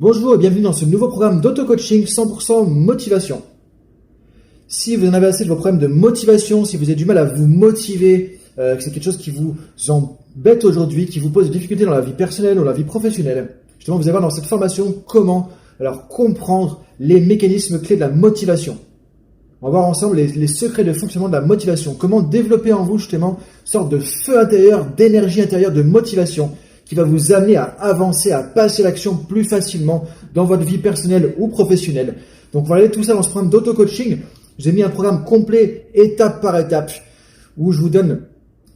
Bonjour et bienvenue dans ce nouveau programme d'auto-coaching 100% motivation. Si vous en avez assez de vos problèmes de motivation, si vous avez du mal à vous motiver, que c'est quelque chose qui vous embête aujourd'hui, qui vous pose des difficultés dans la vie personnelle ou la vie professionnelle, justement vous allez voir dans cette formation comment comprendre les mécanismes clés de la motivation. On va voir ensemble les secrets de fonctionnement de la motivation, comment développer en vous justement une sorte de feu intérieur, d'énergie intérieure, de motivation qui va vous amener à avancer, à passer l'action plus facilement dans votre vie personnelle ou professionnelle. Donc, on va regarder tout ça dans ce programme d'auto-coaching. J'ai mis un programme complet, étape par étape, où je vous donne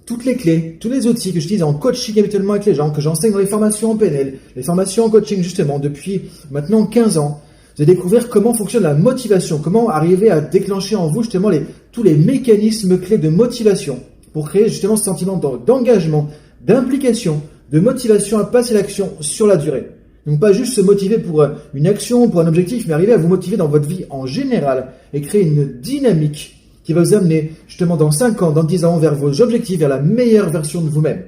toutes les clés, tous les outils que j'utilise en coaching habituellement avec les gens, que j'enseigne dans les formations en PNL, les formations en coaching justement depuis maintenant 15 ans. Vous allez découvrir comment fonctionne la motivation, comment arriver à déclencher en vous justement tous les mécanismes clés de motivation pour créer justement ce sentiment d'engagement, d'implication, de motivation à passer l'action sur la durée. Donc pas juste se motiver pour une action, pour un objectif, mais arriver à vous motiver dans votre vie en général et créer une dynamique qui va vous amener justement dans 5 ans, dans 10 ans vers vos objectifs, vers la meilleure version de vous-même.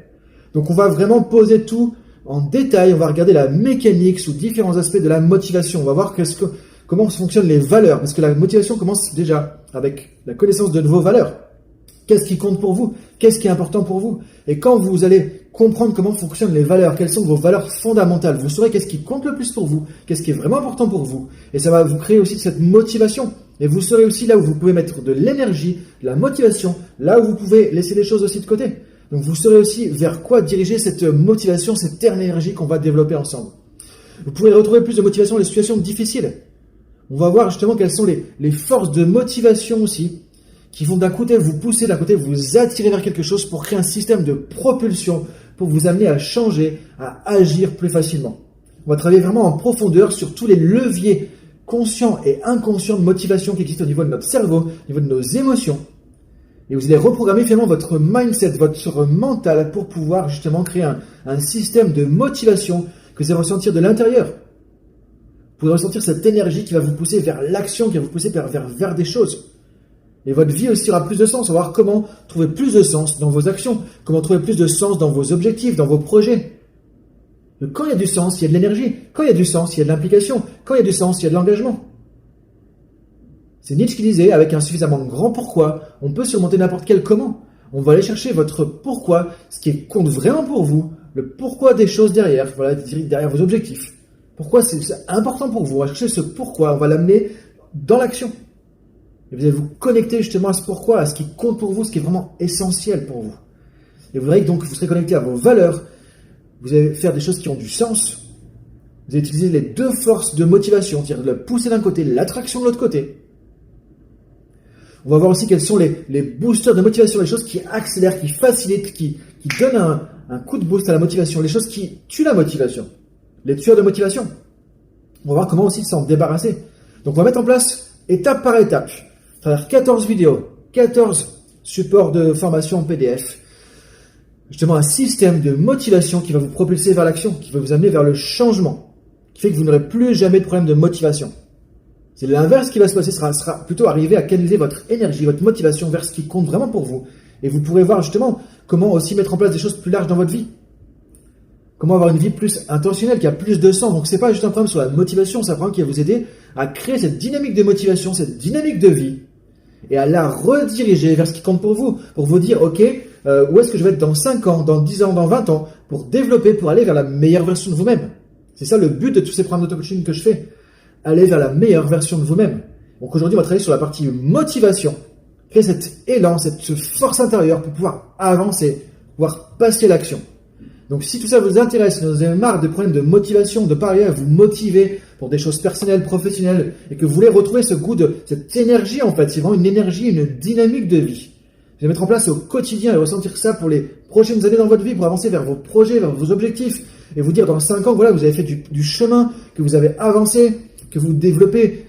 Donc on va vraiment poser tout en détail, on va regarder la mécanique sous différents aspects de la motivation. On va voir comment fonctionnent les valeurs, parce que la motivation commence déjà avec la connaissance de vos valeurs. Qu'est-ce qui compte pour vous? Qu'est-ce qui est important pour vous? Et quand vous allez comprendre comment fonctionnent les valeurs, quelles sont vos valeurs fondamentales, vous saurez qu'est-ce qui compte le plus pour vous, qu'est-ce qui est vraiment important pour vous. Et ça va vous créer aussi cette motivation. Et vous saurez aussi là où vous pouvez mettre de l'énergie, de la motivation, là où vous pouvez laisser les choses aussi de côté. Donc vous saurez aussi vers quoi diriger cette motivation, cette énergie qu'on va développer ensemble. Vous pourrez retrouver plus de motivation dans les situations difficiles. On va voir justement quelles sont les forces de motivation aussi, qui vont d'un côté vous pousser, d'un côté vous attirer vers quelque chose pour créer un système de propulsion, pour vous amener à changer, à agir plus facilement. On va travailler vraiment en profondeur sur tous les leviers conscients et inconscients de motivation qui existent au niveau de notre cerveau, au niveau de nos émotions. Et vous allez reprogrammer finalement votre mindset, votre mental pour pouvoir justement créer un système de motivation que vous allez ressentir de l'intérieur. Vous pourrez ressentir cette énergie qui va vous pousser vers l'action, qui va vous pousser vers des choses. Et votre vie aussi aura plus de sens. On va voir comment trouver plus de sens dans vos actions, comment trouver plus de sens dans vos objectifs, dans vos projets. Et quand il y a du sens, il y a de l'énergie. Quand il y a du sens, il y a de l'implication. Quand il y a du sens, il y a de l'engagement. C'est Nietzsche qui disait, avec un suffisamment grand pourquoi, on peut surmonter n'importe quel comment. On va aller chercher votre pourquoi, ce qui compte vraiment pour vous, le pourquoi des choses derrière, voilà, derrière vos objectifs. Pourquoi c'est important pour vous. On va chercher ce pourquoi, on va l'amener dans l'action. Et vous allez vous connecter justement à ce pourquoi, à ce qui compte pour vous, ce qui est vraiment essentiel pour vous. Et vous verrez que donc vous serez connecté à vos valeurs, vous allez faire des choses qui ont du sens, vous allez utiliser les deux forces de motivation, c'est-à-dire le pousser d'un côté, l'attraction de l'autre côté. On va voir aussi quels sont les boosters de motivation, les choses qui accélèrent, qui facilitent, qui donnent un coup de boost à la motivation, les choses qui tuent la motivation, les tueurs de motivation. On va voir comment aussi s'en débarrasser. Donc on va mettre en place étape par étape, à travers 14 vidéos, 14 supports de formation en PDF, justement un système de motivation qui va vous propulser vers l'action, qui va vous amener vers le changement, qui fait que vous n'aurez plus jamais de problème de motivation. C'est l'inverse qui va se passer, sera plutôt arriver à canaliser votre énergie, votre motivation vers ce qui compte vraiment pour vous. Et vous pourrez voir justement comment aussi mettre en place des choses plus larges dans votre vie. Comment avoir une vie plus intentionnelle, qui a plus de sens. Donc c'est pas juste un problème sur la motivation, c'est un problème qui va vous aider à créer cette dynamique de motivation, cette dynamique de vie, et à la rediriger vers ce qui compte pour vous dire, ok, où est-ce que je vais être dans 5 ans, dans 10 ans, dans 20 ans, pour développer, pour aller vers la meilleure version de vous-même. C'est ça le but de tous ces programmes d'auto-coaching que je fais. Aller vers la meilleure version de vous-même. Donc aujourd'hui, on va travailler sur la partie motivation, créer cet élan, cette force intérieure pour pouvoir avancer, pouvoir passer l'action. Donc si tout ça vous intéresse, si vous avez marre de problèmes de motivation, de pas arriver à vous motiver pour des choses personnelles, professionnelles, et que vous voulez retrouver ce goût de cette énergie en fait, c'est vraiment une énergie, une dynamique de vie. Vous allez mettre en place au quotidien et ressentir ça pour les prochaines années dans votre vie, pour avancer vers vos projets, vers vos objectifs, et vous dire dans 5 ans, voilà, vous avez fait du chemin, que vous avez avancé, que vous développez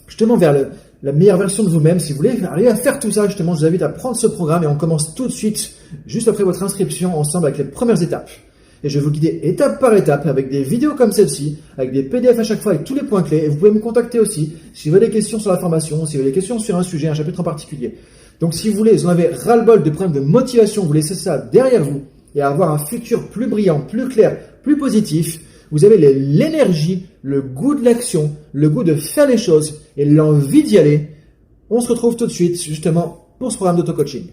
justement vers la meilleure version de vous-même. Si vous voulez arriver à faire tout ça, justement, je vous invite à prendre ce programme et on commence tout de suite, juste après votre inscription, ensemble avec les premières étapes. Et je vais vous guider étape par étape avec des vidéos comme celle-ci, avec des PDF à chaque fois, avec tous les points clés. Et vous pouvez me contacter aussi si vous avez des questions sur la formation, si vous avez des questions sur un sujet, un chapitre en particulier. Donc si vous voulez, si vous en avez ras-le-bol de problèmes de motivation, vous laissez ça derrière vous et avoir un futur plus brillant, plus clair, plus positif, vous avez l'énergie, le goût de l'action, le goût de faire les choses et l'envie d'y aller, on se retrouve tout de suite justement pour ce programme d'auto-coaching.